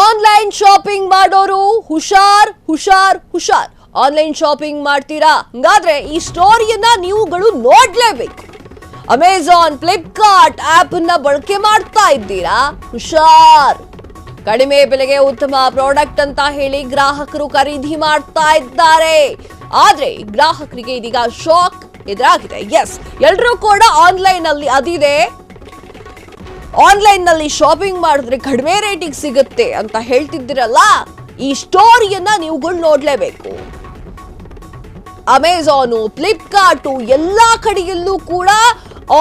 Online shopping ಮಾಡೋರು ಹುಷಾರ್ ಹುಷಾರ್ ಹುಷಾರ್. ಆನ್ಲೈನ್ ಶಾಪಿಂಗ್ ಮಾಡ್ತೀರಾ ಹಂಗಾದ್ರೆ ಈ ಸ್ಟೋರಿಯನ್ನ ನೀವುಗಳು ನೋಡ್ಲೇಬೇಕು. ಅಮೆಜಾನ್, ಫ್ಲಿಪ್ಕಾರ್ಟ್ ಆಪ್ ಅನ್ನ ಬಳಕೆ ಮಾಡ್ತಾ ಇದ್ದೀರಾ ಹುಷಾರ್. ಕಡಿಮೆ ಬೆಲೆಗೆ ಉತ್ತಮ ಪ್ರಾಡಕ್ಟ್ ಅಂತ ಹೇಳಿ ಗ್ರಾಹಕರು ಖರೀದಿ ಮಾಡ್ತಾ ಇದ್ದಾರೆ. ಆದ್ರೆ ಗ್ರಾಹಕರಿಗೆ ಇದೀಗ ಶಾಕ್ ಎದುರಾಗಿದೆ. ಎಸ್, ಎಲ್ಲರೂ ಕೂಡ ಆನ್ಲೈನ್ ಅಲ್ಲಿ ಅದಿದೆ, ಆನ್ಲೈನ್ ನಲ್ಲಿ ಶಾಪಿಂಗ್ ಮಾಡಿದ್ರೆ ಕಡಿಮೆ ರೇಟಿಗೆ ಸಿಗುತ್ತೆ ಅಂತ ಹೇಳ್ತಿದ್ದೀರಲ್ಲ, ಈ ಸ್ಟೋರಿಯನ್ನ ನೀವುಗಳು ನೋಡ್ಲೇಬೇಕು. ಅಮೆಜಾನು, ಫ್ಲಿಪ್ಕಾರ್ಟ್ ಎಲ್ಲಾ ಕಡೆಯಲ್ಲೂ ಕೂಡ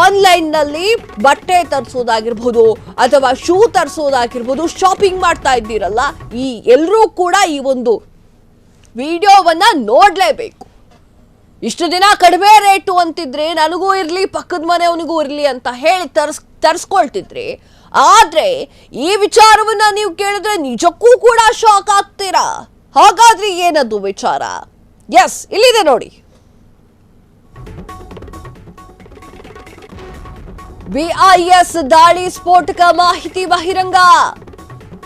ಆನ್ಲೈನ್ ನಲ್ಲಿ ಬಟ್ಟೆ ತರಿಸೋದಾಗಿರ್ಬೋದು ಅಥವಾ ಶೂ ತರಿಸೋದಾಗಿರ್ಬೋದು ಶಾಪಿಂಗ್ ಮಾಡ್ತಾ ಇದ್ದೀರಲ್ಲ, ಈ ಎಲ್ಲರೂ ಕೂಡ ಈ ಒಂದು ವಿಡಿಯೋವನ್ನ ನೋಡ್ಲೇಬೇಕು. ಇಷ್ಟು ದಿನ ಕಡಿಮೆ ರೇಟು ಅಂತಿದ್ರೆ ನನಗೂ ಇರ್ಲಿ ಪಕ್ಕದ ಮನೆಯವನಿಗೂ ಇರ್ಲಿ ಅಂತ ಹೇಳಿ ತರಿಸ್ಕೊಳ್ತಿದ್ರಿ. ಆದ್ರೆ ಈ ವಿಚಾರವನ್ನ ನೀವು ಕೇಳಿದ್ರೆ ನಿಜಕ್ಕೂ ಕೂಡ ಶಾಕ್ ಆಗ್ತೀರಾ. ಹಾಗಾದ್ರೆ ಏನದು ವಿಚಾರ? ಎಸ್, ಇಲ್ಲಿದೆ ನೋಡಿ. ಬಿಐಎಸ್ ದಾಳಿ ಸ್ಫೋಟಕ ಮಾಹಿತಿ ಬಹಿರಂಗ.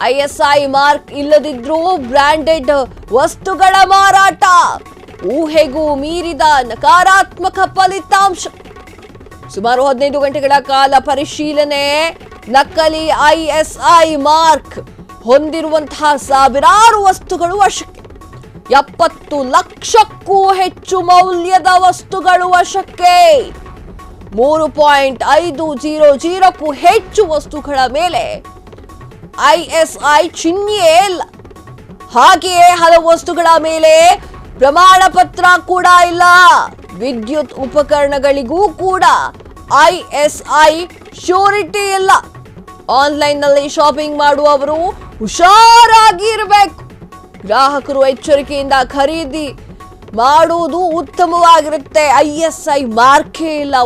ಐಎಸ್ಐ ಮಾರ್ಕ್ ಇಲ್ಲದಿದ್ರೂ ಬ್ರಾಂಡೆಡ್ ವಸ್ತುಗಳ ಮಾರಾಟ, ಊಹೆಗೂ ಮೀರಿದ ನಕಾರಾತ್ಮಕ ಫಲಿತಾಂಶ. ಸುಮಾರು 15 ಗಂಟೆಗಳ ಕಾಲ ಪರಿಶೀಲನೆ. ನಕಲಿ ಐಎಸ್ಐ ಮಾರ್ಕ್ ಹೊಂದಿರುವಂತಹ ಸಾವಿರಾರು ವಸ್ತುಗಳು ವಶಕ್ಕೆ. 70 ಲಕ್ಷಕ್ಕೂ ಹೆಚ್ಚು ಮೌಲ್ಯದ ವಸ್ತುಗಳು ವಶಕ್ಕೆ. 3.500ಕ್ಕೂ ಹೆಚ್ಚು ವಸ್ತುಗಳ ಮೇಲೆ ಐಎಸ್ಐ ಚಿಹ್ನೆಯೇ ಇಲ್ಲ. ಹಾಗೆಯೇ ಹಲವು ವಸ್ತುಗಳ ಮೇಲೆ ಪ್ರಮಾಣ ಪತ್ರ ಕೂಡ ಇಲ್ಲ. ವಿದ್ಯುತ್ ಉಪಕರಣಗಳಿಗೂ ಕೂಡ ಐಎಸ್ಐ ಶ್ಯೂರಿಟಿ ಇಲ್ಲ. ಆನ್ಲೈನ್ ನಲ್ಲಿ ಶಾಪಿಂಗ್ ಮಾಡುವವರು ಹುಷಾರಾಗಿ ಇರಬೇಕು. ಗ್ರಾಹಕರು ಎಚ್ಚರಿಕೆಯಿಂದ ಖರೀದಿ ಮಾಡುವುದು ಉತ್ತಮವಾಗಿರುತ್ತೆ. ಐಎಸ್ಐ ಮಾರ್ಕೇ ಇಲ್ಲ.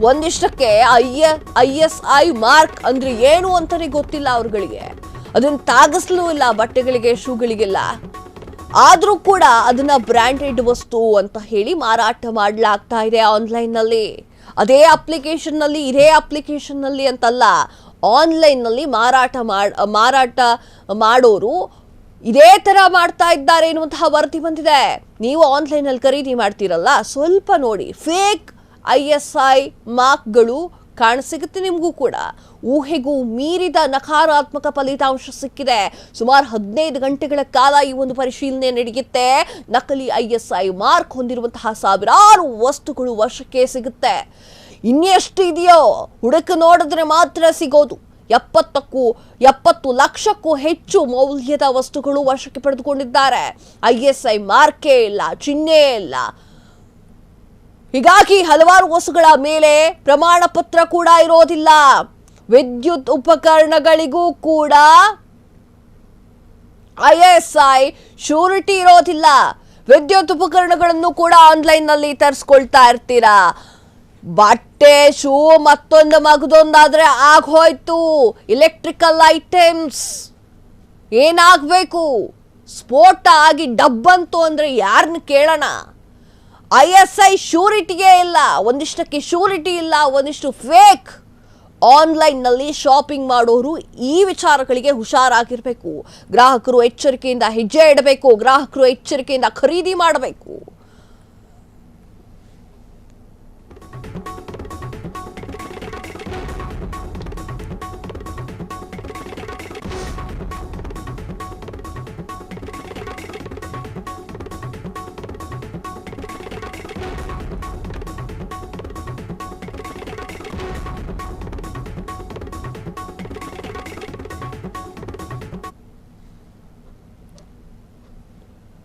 ಒಂದಿಷ್ಟಕ್ಕೆ ಐಎಸ್ಐ ಮಾರ್ಕ್ ಅಂದ್ರೆ ಏನು ಅಂತಾನೆ ಗೊತ್ತಿಲ್ಲ ಅವ್ರಗಳಿಗೆ. ಅದನ್ನ ತಾಗಿಸ್ಲೂ ಇಲ್ಲ ಬಟ್ಟೆಗಳಿಗೆ, ಶೂಗಳಿಗೆಲ್ಲ. ಆದ್ರೂ ಕೂಡ ಅದನ್ನ ಬ್ರಾಂಡೆಡ್ ವಸ್ತು ಅಂತ ಹೇಳಿ ಮಾರಾಟ ಮಾಡಲಾಗ್ತಾ ಇದೆ ಆನ್ಲೈನ್ ನಲ್ಲಿ. ಇದೇ ಅಪ್ಲಿಕೇಶನ್ ನಲ್ಲಿ ಅಂತಲ್ಲ, ಆನ್ಲೈನ್ ನಲ್ಲಿ ಮಾರಾಟ ಮಾಡೋರು ಇದೇ ತರ ಮಾಡ್ತಾ ಇದ್ದಾರೆ ಎನ್ನುವಂತಹ ವರದಿ ಬಂದಿದೆ. ನೀವು ಆನ್ಲೈನ್ ಅಲ್ಲಿ ಖರೀದಿ ಮಾಡ್ತೀರಲ್ಲ, ಸ್ವಲ್ಪ ನೋಡಿ. ಫೇಕ್ ಐಎಸ್ಐ ಮಾರ್ಕ್ಗಳು ಕಾಣಸಿಗುತ್ತೆ ನಿಮಗೂ ಕೂಡ. ಊಹೆಗೂ ಮೀರಿದ ನಕಾರಾತ್ಮಕ ಫಲಿತಾಂಶ ಸಿಕ್ಕಿದೆ. ಸುಮಾರು 15 ಗಂಟೆಗಳ ಕಾಲ ಈ ಒಂದು ಪರಿಶೀಲನೆ ನಡೆಯುತ್ತೆ. ನಕಲಿ ಐಎಸ್ಐ ಮಾರ್ಕ್ ಹೊಂದಿರುವಂತಹ ಸಾವಿರಾರು ವಸ್ತುಗಳು ವಶಕ್ಕೆ ಸಿಗುತ್ತೆ. ಇನ್ನೆಷ್ಟು ಇದೆಯೋ ಹುಡುಕ ನೋಡಿದ್ರೆ ಮಾತ್ರ ಸಿಗೋದು. 70 ಲಕ್ಷಕ್ಕೂ ಹೆಚ್ಚು ಮೌಲ್ಯದ ವಸ್ತುಗಳು ವಶಕ್ಕೆ ಪಡೆದುಕೊಂಡಿದ್ದಾರೆ. ಐಎಸ್ಐ ಮಾರ್ಕೇ ಇಲ್ಲ, ಚಿಹ್ನೆ ಇಲ್ಲ. ಹೀಗಾಗಿ ಹಲವಾರು ವಸ್ತುಗಳ ಮೇಲೆ ಪ್ರಮಾಣ ಪತ್ರ ಕೂಡ ಇರೋದಿಲ್ಲ. ವಿದ್ಯುತ್ ಉಪಕರಣಗಳಿಗೂ ಕೂಡ ಐಎಸ್ಐ ಶ್ಯೂರಿಟಿ ಇರೋದಿಲ್ಲ. ವಿದ್ಯುತ್ ಉಪಕರಣಗಳನ್ನು ಕೂಡ ಆನ್ಲೈನ್ ನಲ್ಲಿ ತರಿಸ್ಕೊಳ್ತಾ ಇರ್ತೀರಾ. ಬಟ್ಟೆ, ಶೂ ಮತ್ತೊಂದು ಮಗದೊಂದಾದ್ರೆ ಆಗೋಯ್ತು. ಇಲೆಕ್ಟ್ರಿಕಲ್ ಐಟಮ್ಸ್ ಏನಾಗಬೇಕು? ಸ್ಫೋಟ ಆಗಿ ಡಬ್ಬಂತು ಅಂದ್ರೆ ಯಾರನ್ನ ಕೇಳೋಣ? ಐಎಸ್ಐ ಶ್ಯೂರಿಟಿಯೇ ಇಲ್ಲ. ಒಂದಿಷ್ಟಕ್ಕೆ ಶ್ಯೂರಿಟಿ ಇಲ್ಲ, ಒಂದಿಷ್ಟು ಫೇಕ್. ಆನ್ಲೈನ್ ನಲ್ಲಿ ಶಾಪಿಂಗ್ ಮಾಡೋರು ಈ ವಿಚಾರಗಳಿಗೆ ಹುಷಾರಾಗಿರ್ಬೇಕು. ಗ್ರಾಹಕರು ಎಚ್ಚರಿಕೆಯಿಂದ ಹೆಜ್ಜೆ ಇಡಬೇಕು. ಗ್ರಾಹಕರು ಎಚ್ಚರಿಕೆಯಿಂದ ಖರೀದಿ ಮಾಡಬೇಕು.